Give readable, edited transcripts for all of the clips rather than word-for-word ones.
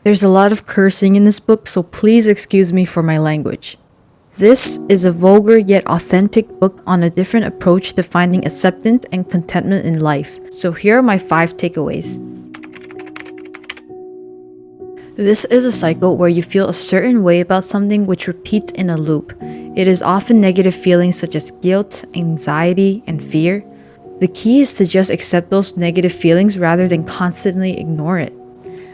There's a lot of cursing in this book, so please excuse me for my language. This is a vulgar yet authentic book on a different approach to finding acceptance and contentment in life. So here are my 5 takeaways. This is a cycle where you feel a certain way about something which repeats in a loop. It is often negative feelings such as guilt, anxiety, and fear. The key is to just accept those negative feelings rather than constantly ignore it.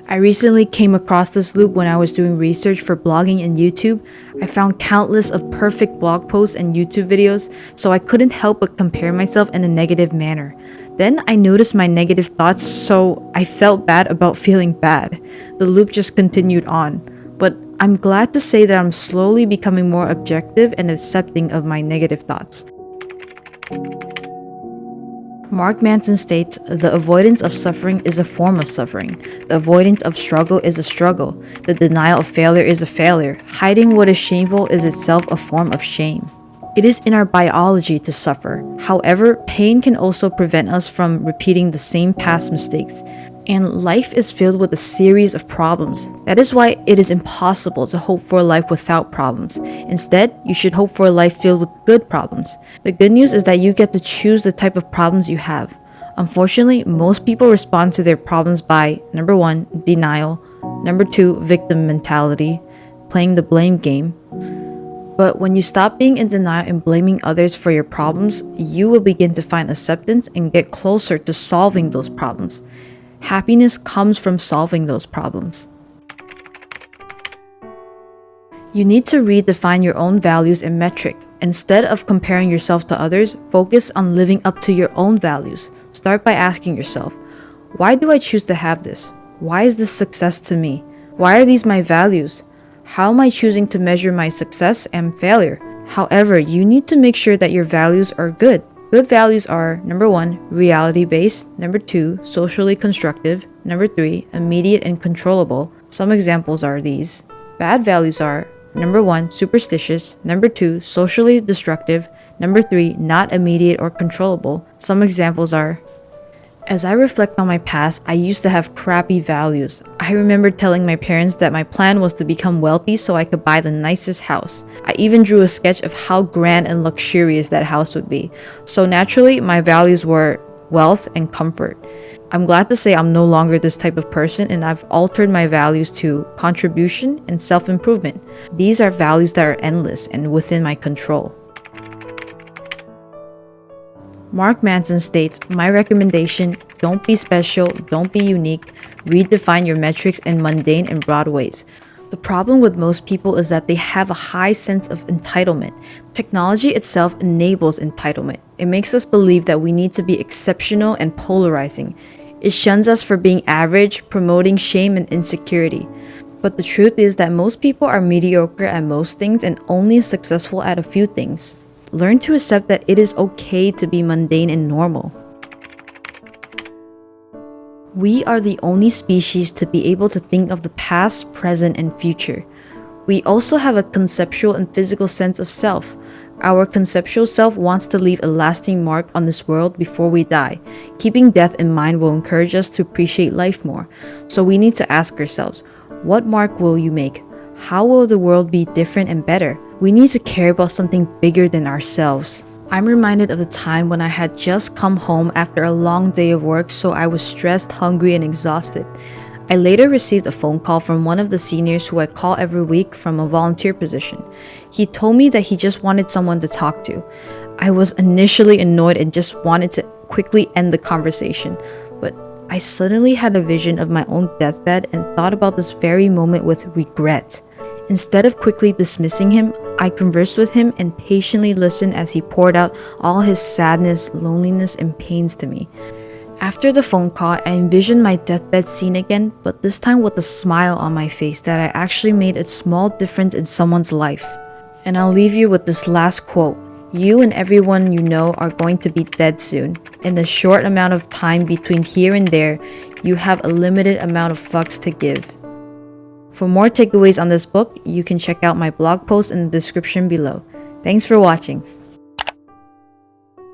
I recently came across this loop when I was doing research for blogging and YouTube. I found countless of perfect blog posts and YouTube videos, so I couldn't help but compare myself in a negative manner. Then I noticed my negative thoughts, so I felt bad about feeling bad. The loop just continued on. But I'm glad to say that I'm slowly becoming more objective and accepting of my negative thoughts. Mark Manson states, "The avoidance of suffering is a form of suffering. The avoidance of struggle is a struggle. The denial of failure is a failure. Hiding what is shameful is itself a form of shame." It is in our biology to suffer. However, pain can also prevent us from repeating the same past mistakes. And life is filled with a series of problems. That is why it is impossible to hope for a life without problems. Instead, you should hope for a life filled with good problems. The good news is that you get to choose the type of problems you have. Unfortunately, most people respond to their problems by, number 1, denial, number 2, victim mentality, playing the blame game. But when you stop being in denial and blaming others for your problems, you will begin to find acceptance and get closer to solving those problems. Happiness comes from solving those problems. You need to redefine your own values and metric. Instead of comparing yourself to others, focus on living up to your own values. Start by asking yourself, why do I choose to have this? Why is this success to me? Why are these my values? How am I choosing to measure my success and failure? However, you need to make sure that your values are good. Good values are, number 1, reality-based, number 2, socially constructive, number 3, immediate and controllable. Some examples are these. Bad values are, number 1, superstitious, number 2, socially destructive, number 3, not immediate or controllable. Some examples are, as I reflect on my past, I used to have crappy values. I remember telling my parents that my plan was to become wealthy so I could buy the nicest house. I even drew a sketch of how grand and luxurious that house would be. So naturally, my values were wealth and comfort. I'm glad to say I'm no longer this type of person, and I've altered my values to contribution and self-improvement. These are values that are endless and within my control. Mark Manson states, my recommendation, don't be special, don't be unique, redefine your metrics in mundane and broad ways. The problem with most people is that they have a high sense of entitlement. Technology itself enables entitlement. It makes us believe that we need to be exceptional and polarizing. It shuns us for being average, promoting shame and insecurity. But the truth is that most people are mediocre at most things and only successful at a few things. Learn to accept that it is okay to be mundane and normal. We are the only species to be able to think of the past, present, and future. We also have a conceptual and physical sense of self. Our conceptual self wants to leave a lasting mark on this world before we die. Keeping death in mind will encourage us to appreciate life more. So we need to ask ourselves, what mark will you make? How will the world be different and better? We need to care about something bigger than ourselves. I'm reminded of the time when I had just come home after a long day of work, so I was stressed, hungry, and exhausted. I later received a phone call from one of the seniors who I call every week from a volunteer position. He told me that he just wanted someone to talk to. I was initially annoyed and just wanted to quickly end the conversation, but I suddenly had a vision of my own deathbed and thought about this very moment with regret. Instead of quickly dismissing him, I conversed with him and patiently listened as he poured out all his sadness, loneliness, and pains to me. After the phone call, I envisioned my deathbed scene again, but this time with a smile on my face that I actually made a small difference in someone's life. And I'll leave you with this last quote. You and everyone you know are going to be dead soon. In the short amount of time between here and there, you have a limited amount of fucks to give. For more takeaways on this book, you can check out my blog post in the description below. Thanks for watching.